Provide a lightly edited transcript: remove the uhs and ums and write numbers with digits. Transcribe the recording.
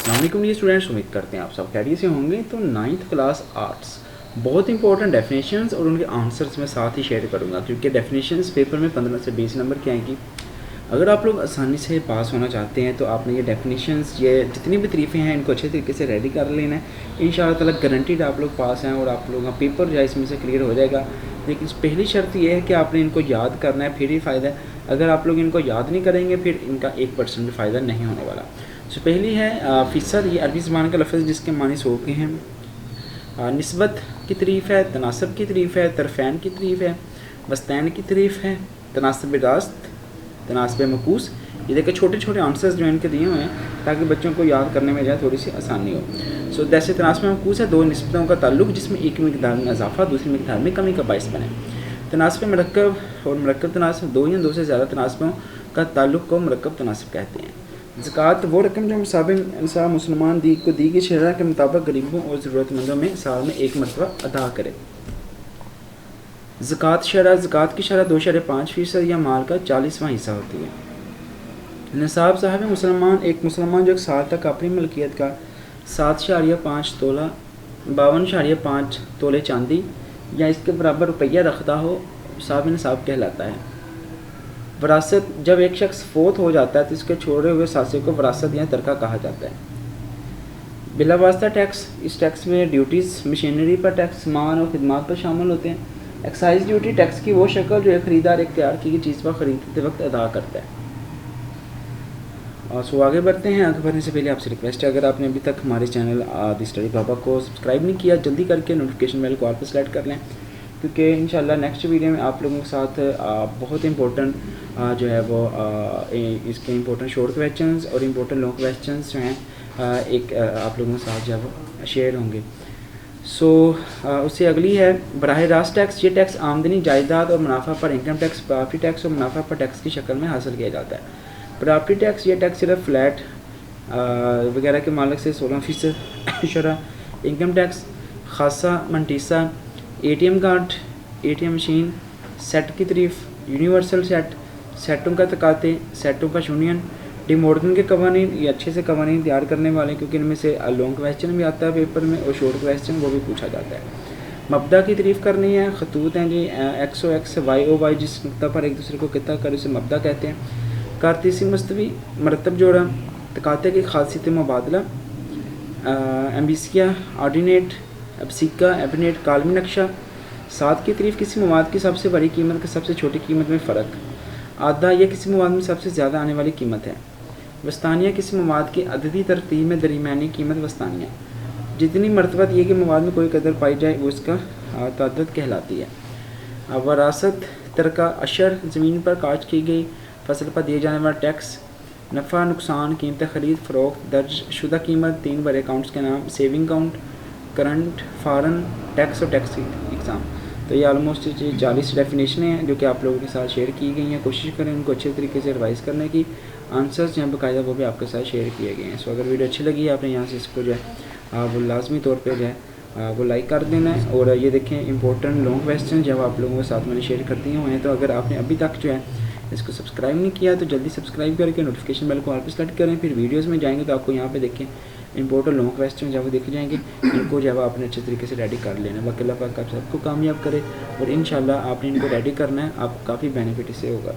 अस्सलाम वालेकुम ये स्टूडेंट्स, उम्मीद करते हैं आप सब खैरियत से होंगे। तो 9th क्लास आर्ट्स बहुत इंपॉर्टेंट डेफिनेशंस और उनके आंसर्स मैं साथ ही शेयर करूंगा, क्योंकि डेफिनेशंस पेपर में 15 से 20 नंबर की आएंगी। अगर आप लोग आसानी से पास होना चाहते हैं तो आपने ये डेफिनेशंस, ये जितनी भी तरीफ़ें हैं, इनको अच्छे तरीके से रेडी कर लेना है। इंशाअल्लाह ताला गारंटीड आप लोग पास हैं और आप लोगों का पेपर जो है इसमें से क्लियर हो जाएगा। लेकिन पहली शर्त ये है कि आपने इनको याद करना है, फिर ही फ़ायदा है। अगर आप लोग इनको याद नहीं करेंगे फिर इनका 1% भी फ़ायदा नहीं होने वाला। तो पहली है फ़ीसद, ये अरबी ज़बान का लफ्ज़ जिसके मानी सौ के हैं। निस्बत की तारीफ़ है, तनासब की तारीफ़ है, तरफ़ैन की तारीफ़ है, वस्तैन की तारीफ़ है, तनासब रास्त, तनासब मकूस। ये देखिए छोटे छोटे आंसर्स जो इनके दिए हुए हैं ताकि बच्चों को याद करने में जाए थोड़ी सी आसानी हो। सो जैसे तनासब मकूस है, दो निस्बतों का ताल्लुक जिसमें एक मिकदार में इजाफा दूसरी मिकदार में कमी का बाइस बने। तनासब मरकब और मरकब तनासब, दो या दो से ज़्यादा तनासबों का ताल्लुक को मरकब तनासब कहते हैं। ज़कात वो रकम जो निसाब मुसलमान को दी गई शरह के मुताबिक गरीबों और ज़रूरतमंदों में साल में एक मरतबा अदा करे। ज़कात शरह, ज़कात की शरह 2.5% या माल का 40वां हिस्सा होती है। निसाब साहब मुसलमान, एक मुसलमान जो एक साल तक अपनी मलकियत का 7.5 तोला 52.5 तोले चांदी या इसके बराबर रुपया रखता हो, साहब निसाब कहलाता है। वरासत, जब एक शख्स फोत हो जाता है तो इसके छोड़े हुए सासे को वरासत या तरका कहा जाता है। बिलावास्ता टैक्स, इस टैक्स में ड्यूटीज़, मशीनरी पर टैक्स, सामान और खिदमात पर शामिल होते हैं। एक्साइज ड्यूटी टैक्स की वो शक्ल जो एक ख़रीदार एक तैयार की गई चीज़ पर ख़रीदते वक्त अदा करता है। और सो आगे बढ़ते हैं। आगे बढ़ने से पहले आपसे रिक्वेस्ट है, अगर आपने अभी तक हमारे चैनल द स्टडी बाबा को सब्सक्राइब नहीं किया, जल्दी करके नोटिफिकेशन बेल को ऑल पर सेलेक्ट कर लें, क्योंकि इंशाल्लाह नेक्स्ट वीडियो में आप लोगों के साथ बहुत इंपॉर्टेंट जो है वो इसके इंपॉर्टेंट शॉर्ट क्वेश्चंस और इंपॉर्टेंट लॉन्ग क्वेश्चंस जो हैं एक आप लोगों के साथ जो है वो शेयर होंगे। सो उससे अगली है बराह रास्त टैक्स। ये टैक्स आमदनी, जायदाद और मुनाफा पर इनकम टैक्स, प्रॉपर्टी टैक्स और मुनाफा पर टैक्स की शक्ल में हासिल किया जाता है। प्रॉपर्टी टैक्स, ये टैक्स सिर्फ फ्लैट वगैरह के मालिक से 16% शरह। इनकम टैक्स खासा, मंटीसा, ATM card, ATM machine, set की तारीफ, यूनिवर्सल सेट, सेटों का तकाते, सेटों का यूनियन, डिमोर्गन के कवानीन, ये अच्छे से कवानीन तैयार करने वाले, क्योंकि इनमें से लॉन्ग क्वेश्चन भी आता है पेपर में और शॉर्ट क्वेश्चन वो भी पूछा जाता है। मबदा की तारीफ़ करनी है, खतूत हैं जी, XOX, YOY, जिस नुक्ता पर एक दूसरे को कितना कर उसे मबदा कहते हैं। कारतीसी मस्तवी, मरतब जोड़ा, तकाते की खासियत मुबादला, एम्बिसिया, ऑर्डिनेट, एब्सिका, एबनेट, कालमी नक्शा। सात की तारीफ़, किसी मवाद की सबसे बड़ी कीमत का सबसे छोटी कीमत में फ़र्क। आधा, यह किसी मवाद में सबसे ज़्यादा आने वाली कीमत है। वस्तानिया, किसी मवाद की अददी तरतीब में दरमियानी कीमत वस्तानिया। जितनी मरतबा ये कि मवाद में कोई कदर पाई जाए वो इसका तादद कहलाती है। वरासत, तरका, अशर, ज़मीन पर काश की गई फसल पर दिए जाने वाला टैक्स। नफ़ा, नुकसान, कीमत ख़रीद फ़रोख्त, दर्ज शुदा कीमत, 3 बड़े अकाउंट्स के नाम, saving account, current, foreign tax और टैक्स एग्ज़ाम। तो ये ऑलमोस्ट 40 डेफिनेशनें हैं जो कि आप लोगों के साथ शेयर की गई हैं। कोशिश करें उनको अच्छे तरीके से रिवाइज़ करने की। आंसर्स जो हैं बाकायदा वो भी आपके साथ शेयर किए गए हैं। सो अगर वीडियो अच्छी लगी आपने यहाँ से इसको जो है वो लाजमी तौर पर जो है वो लाइक कर देना है। और ये देखें इंपॉर्टेंट लॉन्ग क्वेश्चन जब आप लोगों के साथ मैंने शेयर कर दिए हुए हैं, तो अगर आपने अभी तक जो है इसको सब्सक्राइब नहीं किया तो जल्दी सब्सक्राइब करके नोटिफिकेशन बेल को ऑल पे सेलेक्ट करें। फिर वीडियोस में जाएंगे तो आपको यहाँ पे देखें इंपॉर्टेंट लॉन्ग क्वेश्चन जब वो दिख जाएंगे, इनको जब आपने अच्छे तरीके से रेडी कर लेना। बाकी अल्लाह पाक आप सबको कामयाब करे और इंशाल्लाह आपने इनको रेडी करना है, आपको काफ़ी बेनिफिट इससे होगा।